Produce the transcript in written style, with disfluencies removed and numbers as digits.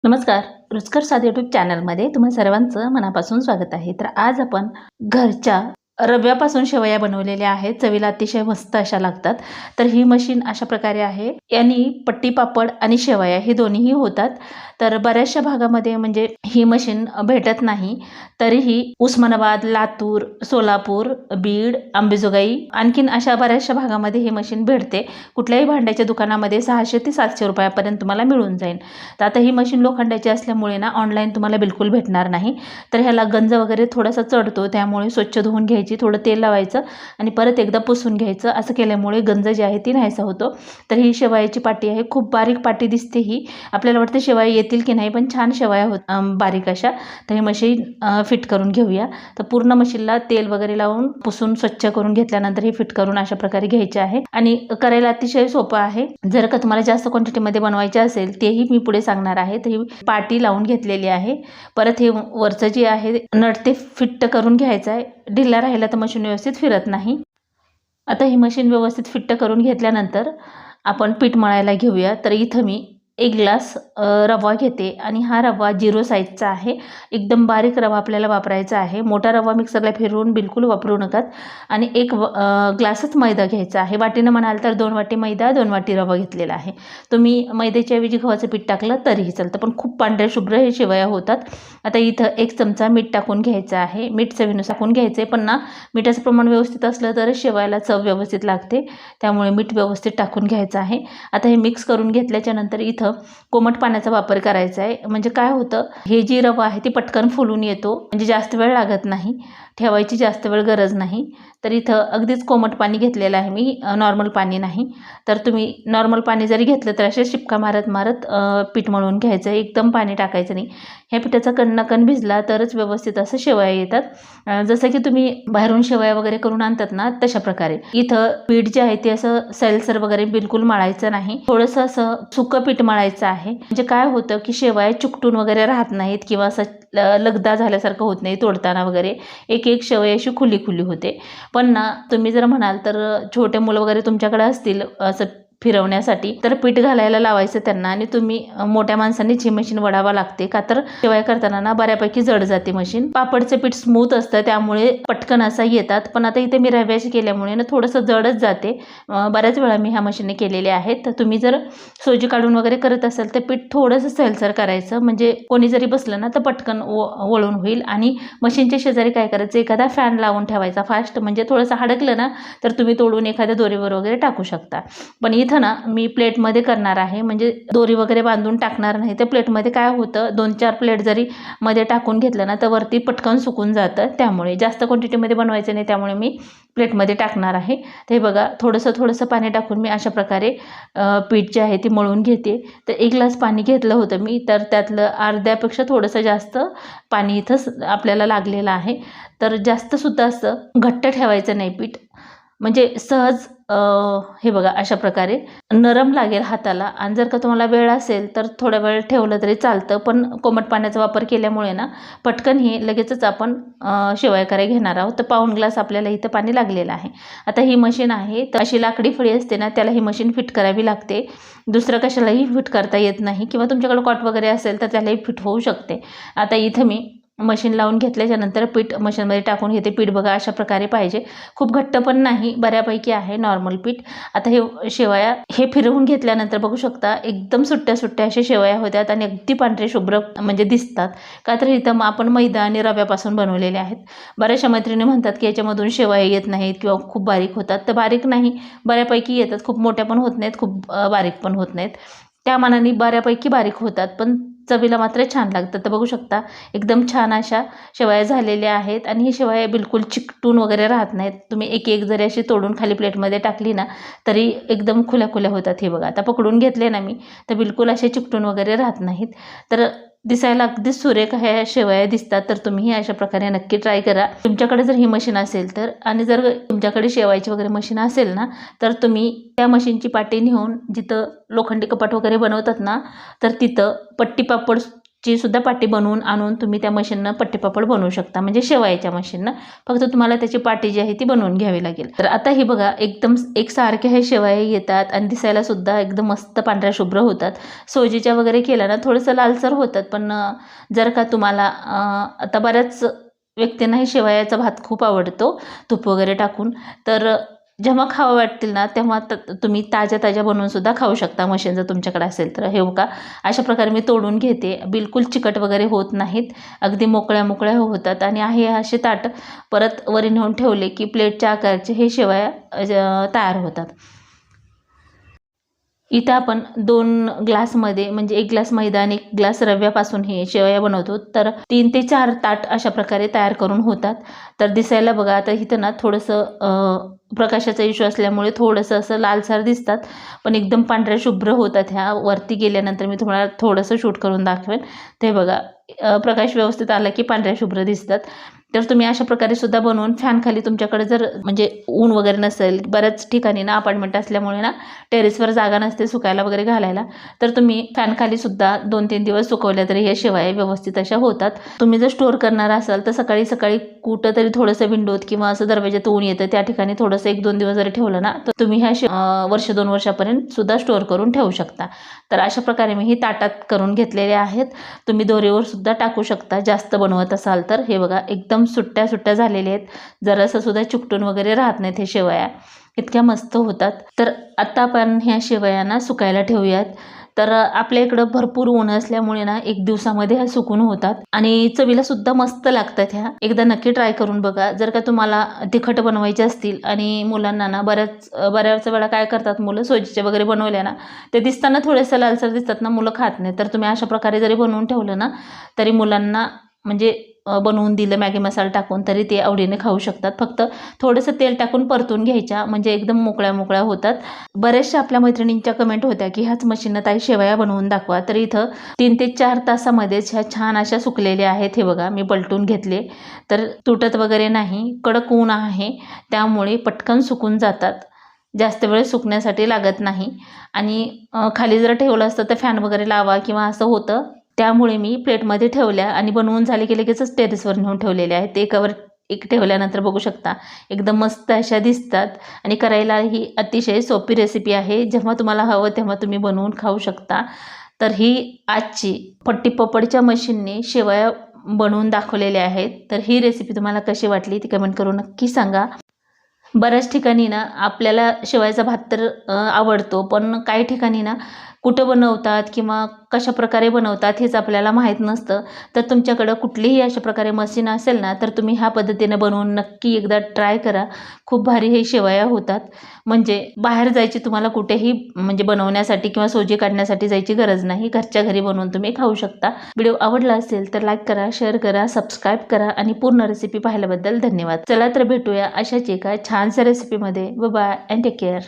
नमस्कार. रुचकर स्वाद यूट्यूब चॅनलमध्ये तुम्हा सर्वांचं मनापासून स्वागत आहे. तर आज आपण घरच्या रव्यापासून शेवया बनवलेल्या आहेत. चवीला अतिशय मस्त अशा लागतात. तर ही मशीन अशा प्रकारे आहे. यांनी पट्टी पापड आणि शेवया हे दोन्हीही होतात. तर बऱ्याचशा भागामध्ये म्हणजे ही मशीन भेटत नाही. तरीही उस्मानाबाद, लातूर, सोलापूर, बीड, अंबेजोगाई आणखीन अशा बऱ्याचशा भागामध्ये ही मशीन भेटते. कुठल्याही भांड्याच्या दुकानामध्ये 600 ते 700 रुपयापर्यंत तुम्हाला मिळून जाईल. तर आता ही मशीन लोखंडाची असल्यामुळे ना ऑनलाईन तुम्हाला बिलकुल भेटणार नाही. तर ह्याला गंज वगैरे थोडासा चढतो, त्यामुळे स्वच्छ धुवून घ्यायची, थोडं तेल लावायचं आणि परत एकदा पुसून घ्यायचं. असं केल्यामुळे गंज जी आहे ती नाहीसा होतो. तर ही शेवयाची पाटी आहे. खूप बारीक पाटी दिसते ही. आपल्याला वाटतं शेवया येतील की नाही, पण छान शेवया होत बारीक अशा. तर ही मशीन फिट करून घेऊया. तर पूर्ण मशीनला तेल वगैरे लावून पुसून स्वच्छ करून घेतल्यानंतर ही फिट करून अशा प्रकारे घ्यायचे आहे आणि करायला अतिशय सोपं आहे. जर का तुम्हाला जास्त क्वांटिटीमध्ये बनवायचे असेल तेही मी पुढे सांगणार आहे. तर ही पाटी लावून घेतलेली आहे. परत हे वरचं जे आहे नट ते फिट करून घ्यायचं आहे. ढिला राहिला तर मशीन व्यवस्थित फिरत नाही. आता ही मशीन व्यवस्थित फिट करून घेतल्यानंतर आपण पीठ मळायला घेऊया. तर इथं मी 1 ग्लास रवा घेते आणि हा रवा 0 साईजचा आहे. एकदम बारीक रवा आपल्याला वापरायचा आहे. मोठा रवा मिक्सरला फिरवून बिलकुल वापरू नका. आणि 1 ग्लासच मैदा घ्यायचा आहे. वाटीनं म्हणाल तर 2 वाटी मैदा, 2 वाटी रवा घेतलेला आहे. तुम्ही मैद्याच्या ऐवजी गव्हाचं पीठ टाकलं तरीही चालतं, पण खूप पांढऱ्या शुभ्र हे शेवया होतात. आता इथं 1 चमचा मीठ टाकून घ्यायचं आहे. मीठ चवीनुसार टाकून घ्यायचं आहे, पण ना मिठाचं प्रमाण व्यवस्थित असलं तरच शेवयाला चव व्यवस्थित लागते. त्यामुळे मीठ व्यवस्थित टाकून घ्यायचं आहे. आता हे मिक्स करून घेतल्याच्या नंतर इथं कोमट पाण्याचा वापर करायचा आहे. म्हणजे काय होतं, हे जी रवा आहे ती पटकन फुलून येतो, म्हणजे जास्त वेळ लागत नाही, ठेवायची जास्त वेळ गरज नाही. तर इथं अगदीच कोमट पाणी घेतलेलं आहे मी, नॉर्मल पाणी नाही. तर तुम्ही नॉर्मल पाणी जरी घेतलं तर असे शिपका मारत मारत पीठ मळून घ्यायचं. एकदम पाणी टाकायचं नाही. ह्या पिठाचा कण भिजला तरच व्यवस्थित असं शेवया येतात. जसं की तुम्ही बाहेरून शेवया वगैरे करून आणतात ना, तशा प्रकारे इथं पीठ जे आहे ते असं सैलसर वगैरे बिलकुल मळायचं नाही. थोडंसं असं सुकं पीठ मळायचं आहे. म्हणजे काय होतं की शेवया चिकटून वगैरे राहत नाहीत किंवा असं लगदा झाल्यासारखं होत नाही तोडताना वगैरे. एक एक शेवया अशी खुली खुली होते. पण ना तुम्ही जर म्हणाल तर छोटे मुलं वगैरे तुमच्याकडे असतील असं फिरवण्यासाठी, तर पीठ घालायला लावायचं त्यांना आणि तुम्ही मोठ्या माणसांनीच ही मशीन वडावा लागते. का तर शेवया करताना ना बऱ्यापैकी जड जाते मशीन. पापडचं पीठ स्मूथ असतं त्यामुळे पटकन असं येतात, पण आता इथे मी रव्याची केल्यामुळे ना थोडंसं जडच जाते. बऱ्याच वेळा मी ह्या मशीनने केलेले आहेत. तर तुम्ही जर सोजी काढून वगैरे करत असाल तर पीठ थोडंसं सैलसर करायचं, म्हणजे कोणी जरी बसलं ना तर पटकन वळून होईल. आणि मशीनच्या शेजारी काय करायचं, एखादा फॅन लावून ठेवायचा फास्ट, म्हणजे थोडंसं हडकलं ना तर तुम्ही तोडून एखाद्या दोरीवर वगैरे टाकू शकता. पण इथं ना मी प्लेटमध्ये करणार आहे, म्हणजे दोरी वगैरे बांधून टाकणार नाही. तर प्लेटमध्ये काय होतं, 2-4 प्लेट जरी मध्ये टाकून घेतलं ना तर वरती पटकन सुकून जातं. त्यामुळे जास्त क्वांटिटीमध्ये बनवायचं नाही, त्यामुळे मी प्लेटमध्ये टाकणार आहे. ते बघा थोडंसं पाणी टाकून मी अशा प्रकारे पीठ जे आहे ते मळून घेते. तर 1 ग्लास पाणी घेतलं होतं मी, तर त्यातलं अर्ध्यापेक्षा थोडंसं जास्त पाणी इथं आपल्याला लागलेलं आहे. तर जास्तसुद्धा असं घट्ट ठेवायचं नाही पीठ, म्हणजे सहज हे बघा अशा प्रकारे नरम लागेल हाताला. आणि जर का तुम्हाला वेळ असेल तर थोडा वेळ ठेवलं तरी चालतं, पण कोमट पाण्याचा वापर केल्यामुळे ना पटकन हे लगेचच आपण शेवया करायला घेणार आहोत. तर पाऊण ग्लास आपल्याला इथं पाणी लागलेलं आहे. आता ही मशीन आहे तर अशी लाकडी फळी असते ना, त्याला ही मशीन फिट करावी लागते. दुसरं कशालाही फिट करता येत नाही, किंवा तुमच्याकडे कॉट वगैरे असेल तर त्यालाही फिट होऊ शकते. आता इथं मी मशीन लावून घेतल्याच्या नंतर पीठ मशीनमध्ये टाकून घेते. पीठ बघा अशा प्रकारे पाहिजे, खूप घट्ट पण नाही, बऱ्यापैकी आहे नॉर्मल पीठ. आता हे शेवया हे फिरवून घेतल्यानंतर बघू शकता एकदम सुट्ट्या सुट्ट्या अशा शेवया होत्यात आणि अगदी पांढरे शुभ्र म्हणजे दिसतात. का तर इथं आपण मैदा आणि रव्यापासून बनवलेले आहेत. बऱ्याचशा मैत्रिणी म्हणतात की याच्यामधून शेवया येत नाहीत किंवा खूप बारीक होतात. तर बारीक नाही, बऱ्यापैकी येतात. खूप मोठ्या पण होत नाहीत, खूप बारीक पण होत नाहीत. त्या मानाने बऱ्यापैकी बारीक होतात, पण चवीला मात्र छान लागतात. तर बघू शकता एकदम छान अशा शेवया झालेल्या आहेत आणि ही शेवया बिलकुल चिकटून वगैरे राहत नाहीत. तुम्ही एक एक जरी अशी तोडून खाली प्लेटमध्ये टाकली ना तरी एकदम खुल्या खुल्या होतात. हे बघा आता पकडून घेतले ना मी, तर बिलकुल असे चिकटून वगैरे राहत नाहीत. तर दिसायला अगदी सुरेख ह्या शेवया दिसतात. तर तुम्ही अशा प्रकारे नक्की ट्राय करा तुमच्याकडे जर ही मशीन असेल तर. आणि जर तुमच्याकडे शेवायची वगैरे मशीन असेल ना तर तुम्ही त्या मशीनची पाटी नेऊन जिथं लोखंडी कपाट वगैरे बनवतात ना तर तिथं पट्टी पापड ची सुद्धा पाटी बनवून आणून तुम्ही त्या मशीननं पट्टीपापड बनवू शकता, म्हणजे शेवयाच्या मशीननं. फक्त तुम्हाला त्याची पाटी जी आहे ती बनवून घ्यावी लागेल. तर आता ही बघा एकदम एकसारखे हे शेवया येतात आणि दिसायला सुद्धा एकदम मस्त पांढऱ्या शुभ्र होतात. सोजीच्या वगैरे केल्या ना थोडंसं लालसर होतात, पण जर का तुम्हाला आता बऱ्याच व्यक्तींना हे शेवयाचा भात खूप आवडतो तूप वगैरे टाकून, तर जेव्हा खावं वाटतील ना तेव्हा तुम्ही ताज्या बनवून सुद्धा खाऊ शकता, मशीन जर तुमच्याकडे असेल तर. हे बघा अशा प्रकारे मी तोडून घेते, बिलकुल चिकट वगैरे होत नाहीत, अगदी मोकळ्या होतात. आणि आहे असे ताट परत वर नेऊन ठेवले की प्लेटच्या आकारचे हे शेवया तयार होतात. इथं आपण 2 ग्लासमध्ये म्हणजे 1 ग्लास मैदा आणि 1 ग्लास रव्यापासून हे शेवया बनवतो, तर 3 ते 4 ताट अशा प्रकारे तयार करून होतात. तर दिसायला बघा आता इथं ना थोडंसं प्रकाशाचा इश्यू असल्यामुळे थोडंसं असं लालसर दिसतात, पण एकदम पांढऱ्या शुभ्र होतात ह्या. वरती गेल्यानंतर मी तुम्हाला थोडंसं शूट करून दाखवेन. ते बघा प्रकाश व्यवस्थित आला की पांढऱ्या शुभ्र दिसतात. तर तुम्ही अशा प्रकारे सुद्धा बनवून फॅनखाली तुमच्याकडे जर म्हणजे ऊन वगैरे नसेल, बऱ्याच ठिकाणी ना अपार्टमेंट असल्यामुळे ना टेरेसवर जागा नसते सुकायला वगैरे घालायला, तर तुम्ही फॅनखाली सुद्धा 2-3 दिवस सुकवल्या तरी हे शेवया व्यवस्थित अशा होतात. तुम्ही जर स्टोअर करणार असाल तर सकाळी कुठं तरी थोडंसं विंडोत किंवा असं दरवाजात ऊन येतं त्या ठिकाणी थोडंसं 1-2 दिवस जरी ठेवलं ना तर तुम्ही ह्या वर्ष 2 वर्षापर्यंत सुद्धा स्टोअर करून ठेवू शकता. तर अशा प्रकारे मी ही ताटात करून घेतलेले आहेत. तुम्ही दोरीवर सुद्धा टाकू शकता जास्त बनवत असाल तर. हे बघा एकदम सुट्ट्या झालेल्या आहेत, जरासं सुद्धा चिकटून वगैरे राहत नाहीत हे शेवया, इतक्या मस्त होतात. तर आता आपण ह्या शेवयांना सुकायला ठेवूयात. तर आपल्या इकडं भरपूर ऊन असल्यामुळे ना 1 दिवसामध्ये ह्या सुकून होतात आणि चवीला सुद्धा मस्त लागतात ह्या. एकदा नक्की ट्राय करून बघा. जर का तुम्हाला तिखट बनवायचे असतील आणि मुलांना ना बऱ्याच वेळा काय करतात मुलं, सोजीचे वगैरे बनवल्या ना ते दिसताना थोडेसे लालसर दिसतात ना, मुलं खात नाही. तर तुम्ही अशा प्रकारे जरी बनवून ठेवलं ना तरी मुलांना म्हणजे बनवून दिलं मॅगी मसाला टाकून तरी ते आवडीने खाऊ शकतात. फक्त थोडंसं तेल टाकून परतून घ्यायच्या, म्हणजे एकदम मोकळ्या होतात. बऱ्याचशा आपल्या मैत्रिणींच्या कमेंट होत्या की ह्याच मशीननं ताई शेवया बनवून दाखवा. तर इथं 3 ते 4 तासामध्येच ह्या छान अशा सुकलेल्या आहेत. हे बघा मी पलटून घेतले, तर तुटत वगैरे नाही. कडक ऊन आहे त्यामुळे पटकन सुकून जातात, जास्त वेळ सुकण्यासाठी लागत नाही. आणि खाली जर ठेवलं असतं तर फॅन वगैरे लावा किंवा असं होतं, त्यामुळे मी प्लेटमध्ये ठेवल्या आणि बनवून झाले की लगेचच टेरेसवर नेऊन ठेवलेले आहेत. एकावर एक ठेवल्यानंतर बघू शकता एकदम मस्त अशा दिसतात आणि करायला ही अतिशय सोपी रेसिपी आहे. जेव्हा तुम्हाला हवं तेव्हा तुम्ही बनवून खाऊ शकता. तर ही आजची पट्टीपापडच्या मशीनने शेवया बनवून दाखवलेल्या आहेत. तर ही रेसिपी तुम्हाला कशी वाटली ती कमेंट करून नक्की सांगा. बऱ्याच ठिकाणी ना आपल्याला शेवयाचा भात तर आवडतो, पण काही ठिकाणी ना कुठं बनवतात किंवा कशा प्रकारे बनवतात हेच आपल्याला माहीत नसतं. तर तुमच्याकडं कुठलीही अशा प्रकारे मशीन असेल ना तर तुम्ही ह्या पद्धतीने बनवून नक्की एकदा ट्राय करा. खूप भारी हे शेवया होतात. म्हणजे बाहेर जायची तुम्हाला कुठेही म्हणजे बनवण्यासाठी किंवा सोजी काढण्यासाठी जायची गरज नाही. घरच्या घरी बनवून तुम्ही खाऊ शकता. व्हिडिओ आवडला असेल तर लाईक करा, शेअर करा, सबस्क्राईब करा आणि पूर्ण रेसिपी पाहिल्याबद्दल धन्यवाद. चला तर भेटूया अशाच एका छानशा रेसिपीमध्ये. Bye bye and take care.